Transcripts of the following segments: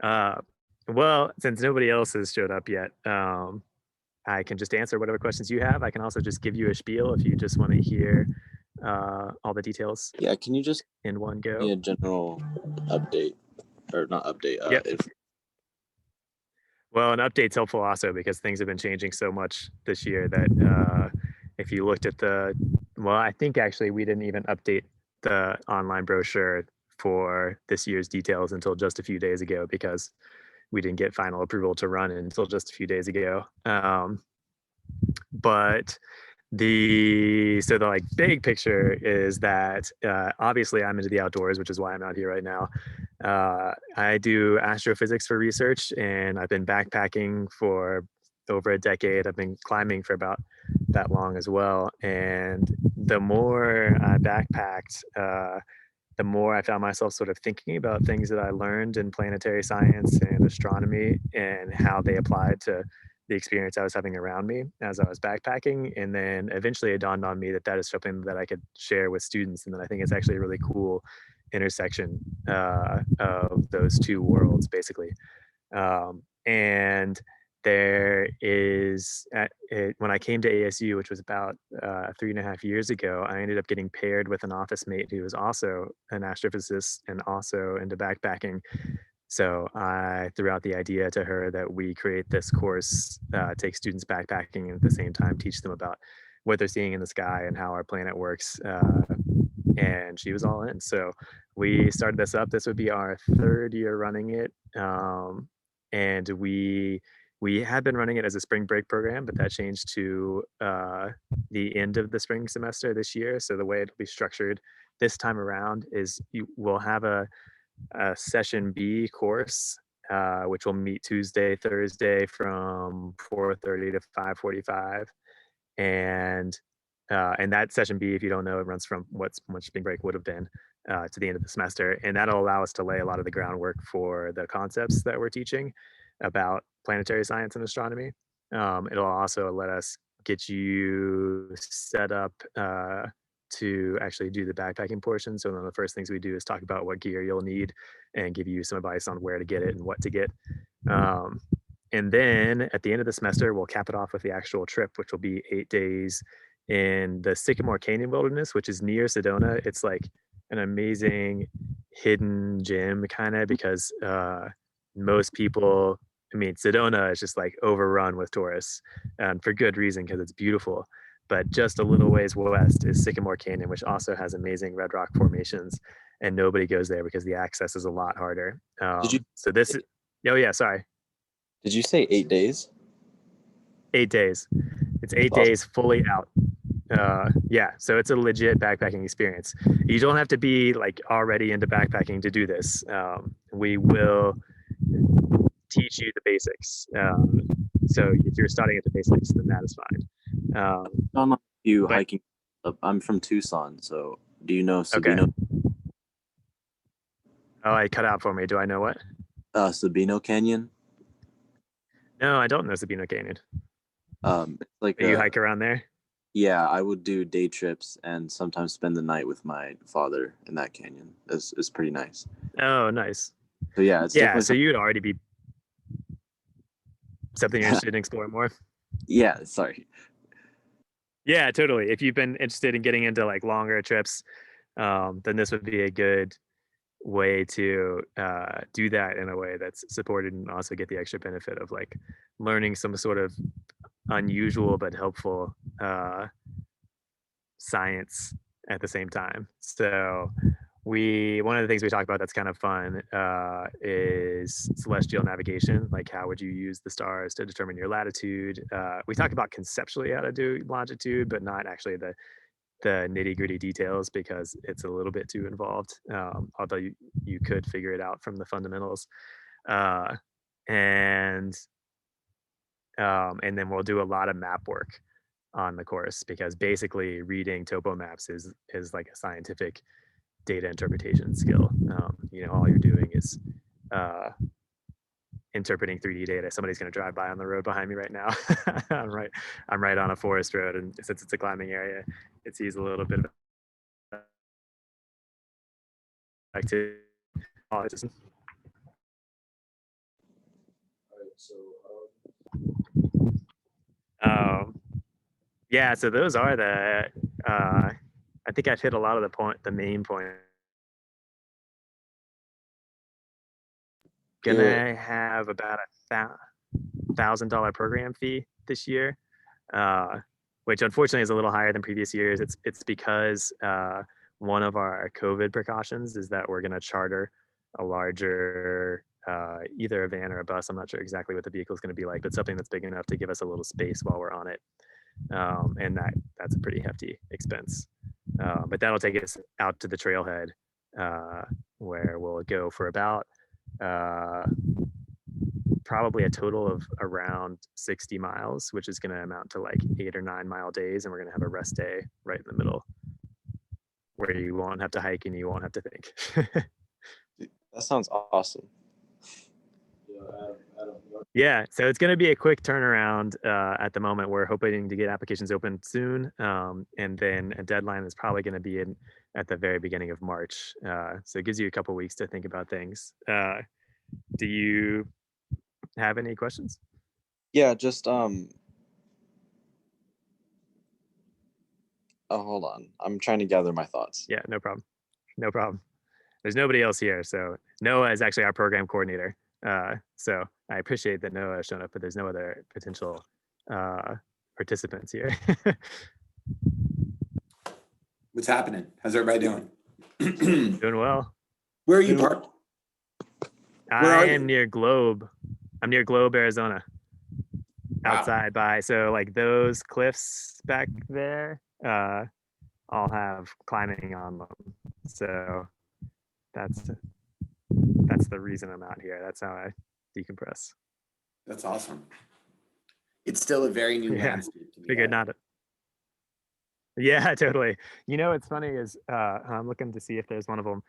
Uh, well, since nobody else has showed up yet, I can just answer whatever questions you have. I can also just give you a spiel if you just want to hear all the details Yeah, can you just in one give me go. a general update or not update? Yep. If Well, an update's helpful also because things have been changing so much this year that if you looked at well, I think actually we didn't even update the online brochure for this year's details until just a few days ago because we didn't get final approval to run it until just a few days ago. But the like big picture is that obviously I'm into the outdoors, which is why I'm out here right now. I do astrophysics for research, and I've been backpacking for over a decade. I've been climbing for about that long as well. And the more I backpacked, the more I found myself sort of thinking about things that I learned in planetary science and astronomy and how they applied to the experience I was having around me as I was backpacking. And then eventually it dawned on me that that is something that I could share with students. And then I think it's actually a really cool intersection of those two worlds, basically. And there is when I came to ASU, which was about 3.5 years ago, I ended up getting paired with an office mate who was also an astrophysicist and also into backpacking. So I threw out the idea to her that we create this course, take students backpacking, and at the same time teach them about what they're seeing in the sky and how our planet works. And she was all in. So we started this up. This would be our third year running it. And we had been running it as a spring break program, but that changed to the end of the spring semester this year. So the way it'll be structured this time around is you will have a session B course, which will meet Tuesday, Thursday from 4:30 to 5:45, and that session B, if you don't know, it runs from what spring break would have been to the end of the semester, and that'll allow us to lay a lot of the groundwork for the concepts that we're teaching about planetary science and astronomy. It'll also let us get you set up to actually do the backpacking portion. So one of the first things we do is talk about what gear you'll need and give you some advice on where to get it and what to get. Um, and then at the end of the semester, we'll cap it off with the actual trip, which will be 8 days in the Sycamore Canyon Wilderness, which is near Sedona. It's like an amazing hidden gem, kind of, because most people, I mean, Sedona is just like overrun with tourists, and for good reason because it's beautiful. But just a little ways west is Sycamore Canyon, which also has amazing red rock formations, and nobody goes there because the access is a lot harder. did you So this, oh yeah, sorry, did you say 8 days? 8 days. It's That's eight awesome. days fully out. Yeah, so it's a legit backpacking experience. You don't have to be like already into backpacking to do this. We will teach you the basics. So if you're starting at the basics, then that is fine. On a few But hiking. I'm from Tucson, so do you know okay. Sabino Oh, I cut out for me. Do I know what? Sabino Canyon? No, I don't know Sabino Canyon. It's like You a hike around there? yeah. I would do day trips and sometimes spend the night with my father in that canyon. It's pretty nice. Oh, nice. So yeah, it's Yeah, definitely so something. you'd already be something you're interested in exploring more. Yeah, sorry. Yeah, totally. If you've been interested in getting into like longer trips, then this would be a good way to do that in a way that's supported and also get the extra benefit of like learning some sort of unusual but helpful science at the same time. So we one of the things we talk about that's kind of fun is celestial navigation. Like how would you use the stars to determine your latitude? We talk about conceptually how to do longitude, but not actually the nitty gritty details because it's a little bit too involved. Although you could figure it out from the fundamentals. Uh, and and then we'll do a lot of map work on the course because basically reading topo maps is like a scientific data interpretation skill. All you're doing is uh, interpreting 3D data. Somebody's going to drive by on the road behind me right now. I'm right on a forest road, and since it's a climbing area, it sees a little bit of activity. Um, yeah, so those are I think I've hit a lot of the main point. Yeah. Gonna have about $1,000 program fee this year, uh, which unfortunately is a little higher than previous years. It's because one of our COVID precautions is that we're gonna charter a larger either a van or a bus. I'm not sure exactly what the vehicle is going to be like, but something that's big enough to give us a little space while we're on it. And that's a pretty hefty expense. But that'll take us out to the trailhead, where we'll go for about uh, probably a total of around 60 miles, which is going to amount to like 8 or 9 mile days. And we're going to have a rest day right in the middle where you won't have to hike and you won't have to think. That sounds awesome. Yeah, so it's going to be a quick turnaround at the moment. We're hoping to get applications open soon, and then a deadline is probably going to be in at the very beginning of March. So it gives you a couple weeks to think about things. Do you have any questions? Yeah, just oh, hold on. I'm trying to gather my thoughts. Yeah, no problem. No problem. There's nobody else here, so Noah is actually our program coordinator. So I appreciate that Noah has shown up, but there's no other potential participants here. What's happening? How's everybody doing? Doing well. Where are you parked? Where I are am you? near Globe. I'm near Globe, Arizona. Wow. Outside by so like those cliffs back there, all have climbing on them. So that's the reason I'm out here. That's how I decompress. That's awesome. It's still a very new Yeah, landscape to me. figured not. Yeah, totally. You know, what's funny is I'm looking to see if there's one of them.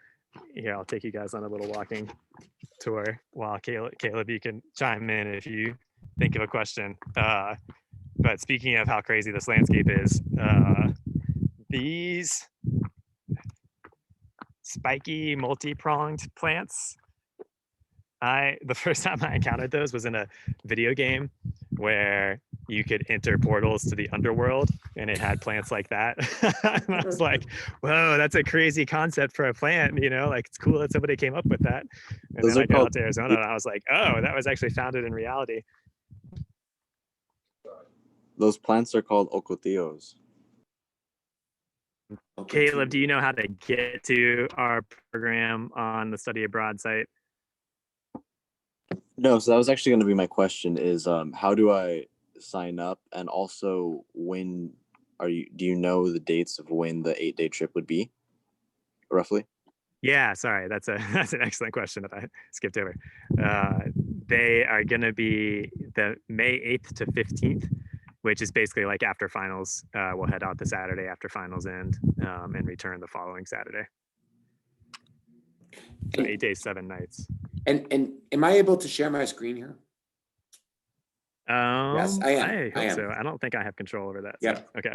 Here, I'll take you guys on a little walking tour while Caleb, you can chime in if you think of a question. But speaking of how crazy this landscape is, these spiky multi-pronged plants, the first time I encountered those was in a video game where you could enter portals to the underworld and it had plants like that. And I was like, whoa, that's a crazy concept for a plant, like it's cool that somebody came up with that. And Those then are I got called out to Arizona and I was like, oh, that was actually founded in reality. those plants are called ocotillos. Caleb, do you know how to get to our program on the study abroad site? No, so that was actually going to be my question is how do I sign up, and also when do you know the dates of when the 8-day trip would be roughly? Yeah, sorry, that's an excellent question that I skipped over. They are going to be the May 8th to 15th, which is basically like after finals. We'll head out the Saturday after finals end, and return the following Saturday. So 8 days, 7 nights. And am I able to share my screen here? Yes, I am. I hope so. I don't think I have control over that. Yeah. So, okay.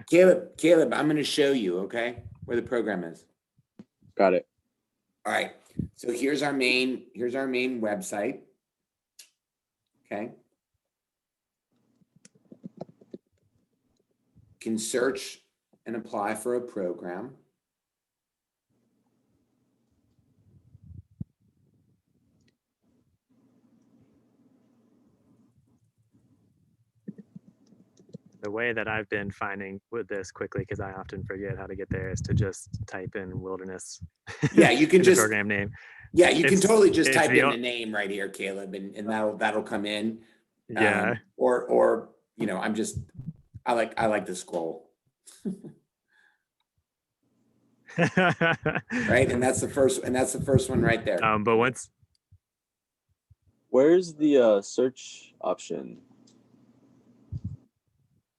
Caleb, I'm going to show you, okay, where the program is. Got it. All right. So here's our main website. Okay. Can search and apply for a program. The way that I've been finding with this quickly, because I often forget how to get there, is to just type in wilderness. Yeah, you can just program name. Yeah, you can totally just type in the the name right here, Caleb, and that'll come in. Yeah. Or I like to scroll. Right, and that's the first one right there. But once. Where's the search option?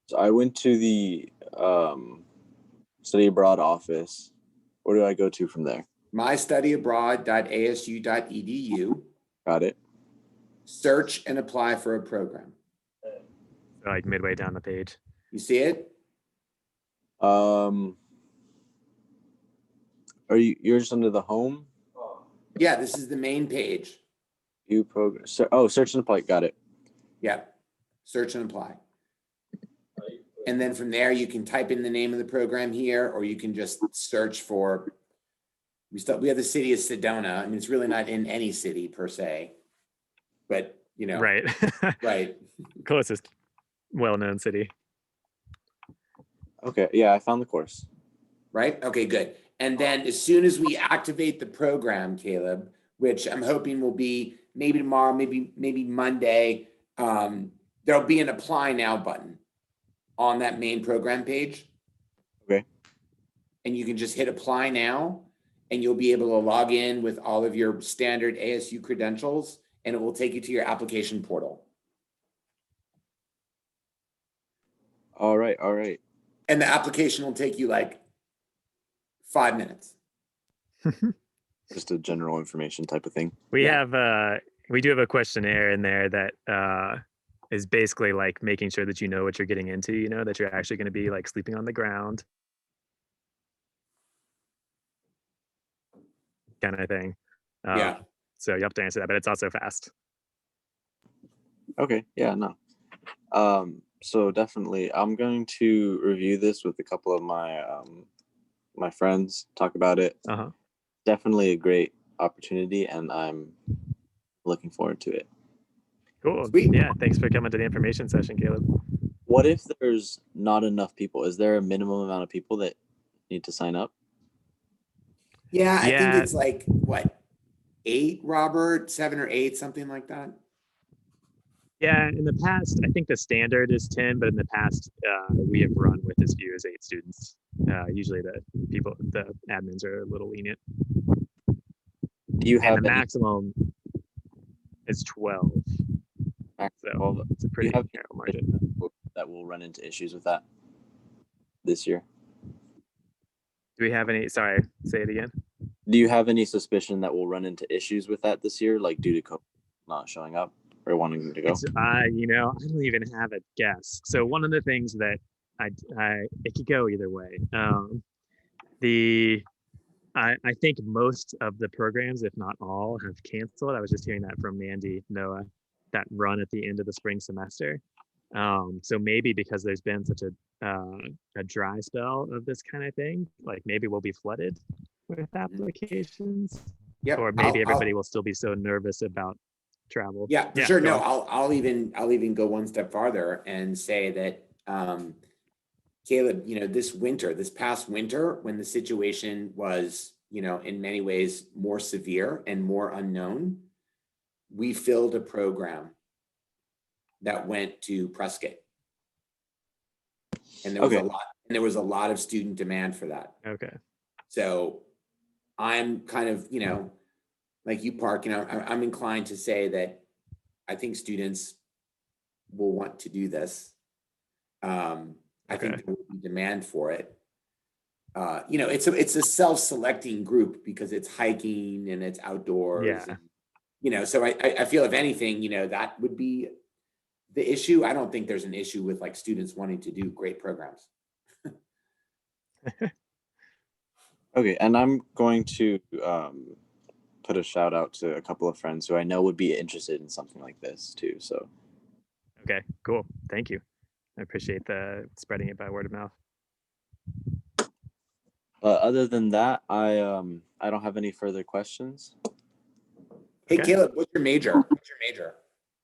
So I went to the study abroad office. Where do I go to from there? mystudyabroad.asu.edu. Got it. Search and apply for a program. Like midway down the page. You see it? Are you're just under the home? Yeah, this is the main page. View program. Search and apply. Got it. Yeah. Search and apply. And then from there, you can type in the name of the program here, or you can just search for, we have the city of Sedona. I mean, it's really not in any city per se, but you know, Right. right. Closest well-known city. Okay, yeah, I found the course. Right? Okay, good. And then as soon as we activate the program, Caleb, which I'm hoping will be maybe tomorrow, maybe Monday, there'll be an apply now button on that main program page. Okay. And you can just hit apply now, and you'll be able to log in with all of your standard ASU credentials, and it will take you to your application portal. All right, all right. And the application will take you like 5 minutes. Just a general information type of thing. We Yeah. have we do have a questionnaire in there that is basically like making sure that you know what you're getting into, you know, that you're actually going to be like sleeping on the ground kind of thing. Yeah. So you have to answer that, but it's also fast. Okay, yeah, no. So definitely, I'm going to review this with a couple of my my friends, talk about it. Uh-huh. Definitely a great opportunity, and I'm looking forward to it. Cool. Sweet. Yeah, thanks for coming to the information session, Caleb. What if there's not enough people? Is there a minimum amount of people that need to sign up? Yeah, I think Yeah. it's like what, 8, Robert, 7 or 8, something like that. Yeah, in the past, I think the standard is 10, but in the past, we have run with as few as 8 students. Usually the admins are a little lenient. Do you And have the any maximum is 12. So it's a pretty have narrow margin. that will run into issues with that this year? Do we have any, sorry, say it again. Do you have any suspicion that we'll run into issues with that this year, like due to COVID not showing up or wanting to go? It's, you know, I don't even have a guess. So one of the things that it could go either way. I think most of the programs, if not all, have canceled. I was just hearing that from Mandy Noah, that run at the end of the spring semester. So maybe because there's been such a dry spell of this kind of thing, like maybe we'll be flooded with applications. Yep. Or maybe everybody will still be so nervous about travel. Yeah, for sure. go No, on. I'll even go one step farther and say that, Caleb, you know, this past winter, when the situation was, you know, in many ways more severe and more unknown, we filled a program that went to Prescott. And there was a lot of student demand for that. Okay. So I'm kind of, you know, like you, Park, you know, I'm inclined to say that I think students will want to do this. I think Okay. there will be demand for it. You know, it's a self-selecting group because it's hiking and it's outdoors. Yeah. And, you know, so I feel if anything, you know, that would be the issue. I don't think there's an issue with like students wanting to do great programs. Okay, and I'm going to put a shout out to a couple of friends who I know would be interested in something like this too. So Okay, cool. Thank you. I appreciate the spreading it by word of mouth. other than that, I don't have any further questions. Hey, Okay. Caleb, what's your major?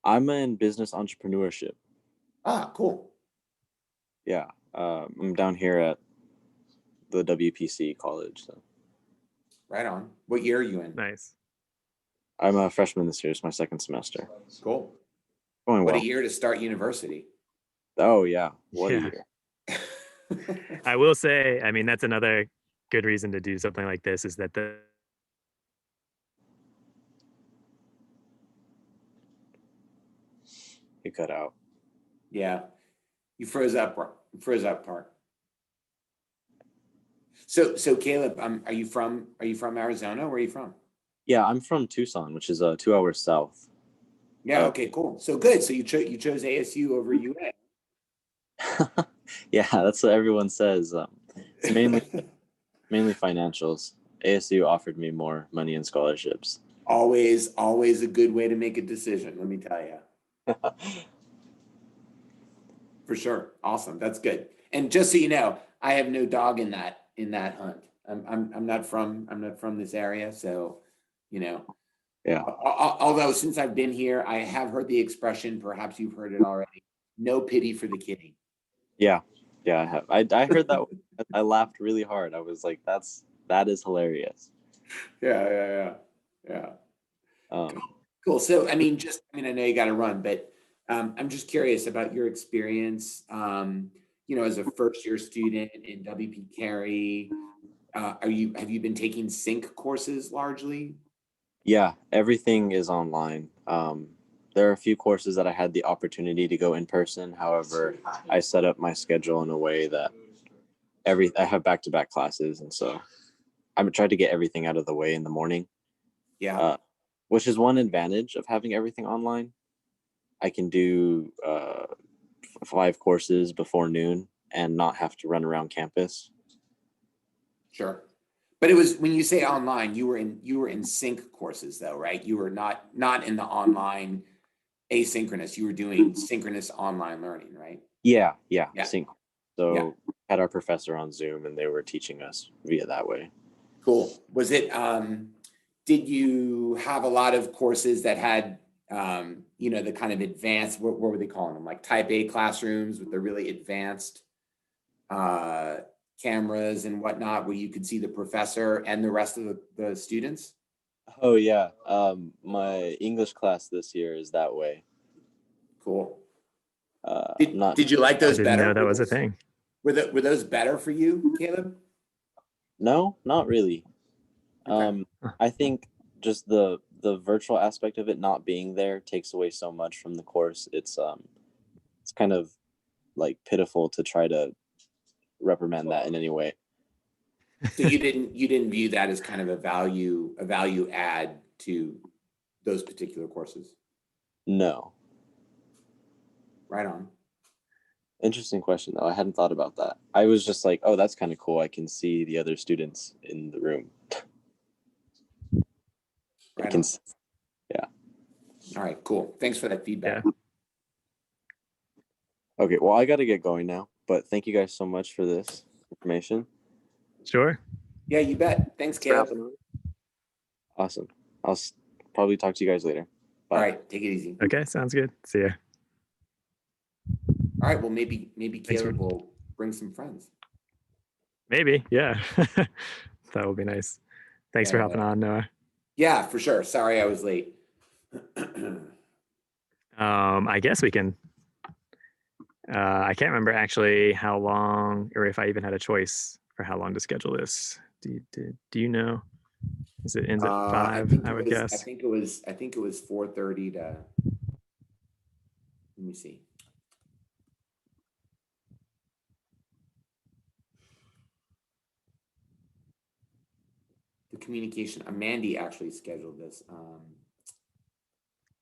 I'm in business entrepreneurship. Ah, cool. Yeah, I'm down here at the WPC college. So Right on. What year are you in? Nice. I'm a freshman this year. It's my second semester. Cool. Going What well. a year to start university. Oh yeah, what a Yeah. year. I will say, I mean, that's another good reason to do something like this is that You cut out. Yeah. You froze up, Park. So Caleb, are you from Arizona? Where are you from? Yeah, I'm from Tucson, which is 2 hours south. Yeah, okay, cool. So good. So you chose ASU over UA. Yeah, that's what everyone says. It's mainly financials. ASU offered me more money and scholarships. Always a good way to make a decision, let me tell you. for sure. Awesome. That's good. And just so you know, I have no dog in that hunt. I'm not from this area, so you know. Yeah. Although since I've been here, I have heard the expression. Perhaps you've heard it already. No pity for the kitty. Yeah. Yeah, I have. I heard that. I laughed really hard. I was like, that is hilarious. Yeah. Yeah. Um, Cool. So, I mean, I know you got to run, but I'm just curious about your experience. As a first year student in WP Carey, have you been taking sync courses largely? yeah, everything is online. There are a few courses that I had the opportunity to go in person. However, I set up my schedule in a way that I have back-to-back classes, and so I'm trying to get everything out of the way in the morning. Yeah, Uh, which is one advantage of having everything online. I can do 5 courses before noon and not have to run around campus. sure. But it was when you say online, you were in sync courses though, right? You were not in the online asynchronous. You were doing synchronous online learning, right? Yeah, Yeah. sync. Yeah. So had our professor on Zoom and they were teaching us via that way. Cool. Was it, did you have a lot of courses that had, the kind of advanced, what were they calling them? Like type A classrooms with the really advanced uh, cameras and whatnot, where you could see the professor and the rest of the students? Oh yeah. My English class this year is that way. Could I'm not did you like I those didn't better? know that was a thing. Were those better for you, Caleb? No, not really. Okay. I think just the virtual aspect of it not being there takes away so much from the course. It's kind of like pitiful to try to reprimand that in any way. So you didn't view that as kind of a value add to those particular courses. No. Right on. Interesting question though. I hadn't thought about that. I was just like, oh, that's kind of cool. I can see the other students in the room. I Right can on. see, yeah. All right, cool. Thanks for that Yeah. feedback. Okay, well, I got to get going now, but thank you guys so much for this information. Sure. Yeah, you bet. Thanks, Caleb. Awesome. I'll probably talk to you guys later. Bye. All right, take it easy. Okay, sounds good. See ya. All right, well, maybe Thanks Caleb will bring some friends. Maybe, yeah. That would be nice. Thanks for hopping on, Noah. Yeah, for sure. Sorry I was late. I guess we can. I can't remember actually how long, or if I even had a choice for how long to schedule this. Do you know? Is it ends at 5? I would guess. I think it was 4:30 to. Let me see. The communication. Mandy actually scheduled this.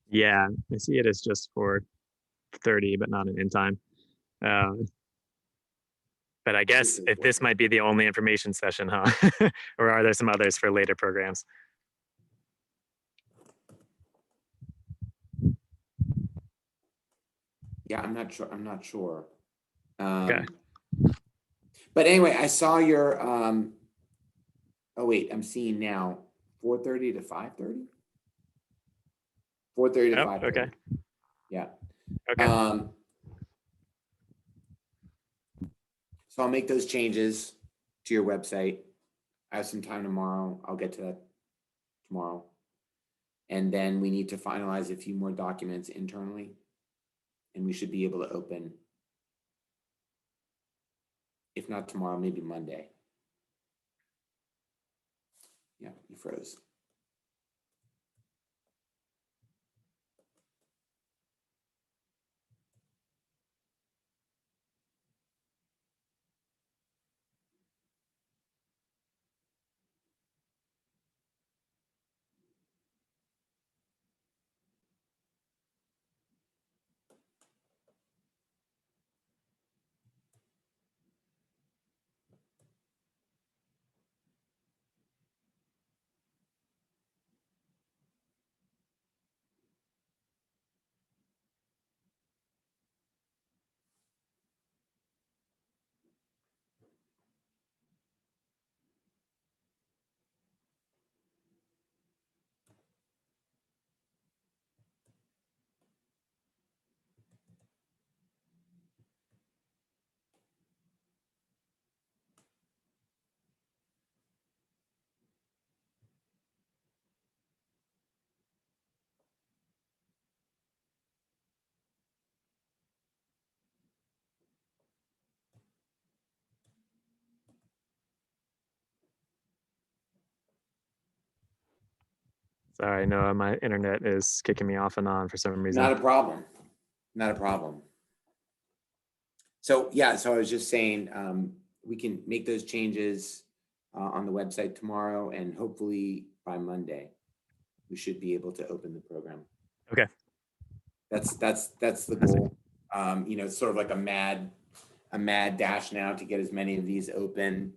Yeah, I see it as just for 30, but not an end time. But I guess if this might be the only information session, huh? Or are there some others for later programs? Yeah, I'm not sure. Okay. But anyway, I saw your. Oh wait, I'm seeing now 4:30 to 5:30. 4:30 to Oh, 5:30. okay. Yeah. Okay. So I'll make those changes to your website. I have some time tomorrow. I'll get to that tomorrow. And then we need to finalize a few more documents internally. And we should be able to open, if not tomorrow, maybe Monday. Yeah, you froze. Sorry, no, my internet is kicking me off and on for some reason. Not a problem. Not a problem. So yeah, so I was just saying, we can make those changes on the website tomorrow, and hopefully by Monday, we should be able to open the program. Okay. That's the goal. It's sort of like a mad dash now to get as many of these open,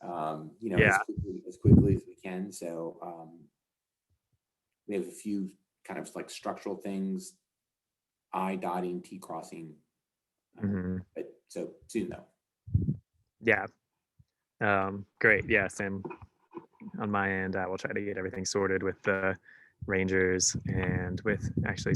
Yeah. as quickly as we can. So we have a few kind of like structural things, I dotting, T crossing, Mhm. but so soon though. Yeah. Great. Yeah, same on my end. I will try to get everything sorted with the Rangers and with actually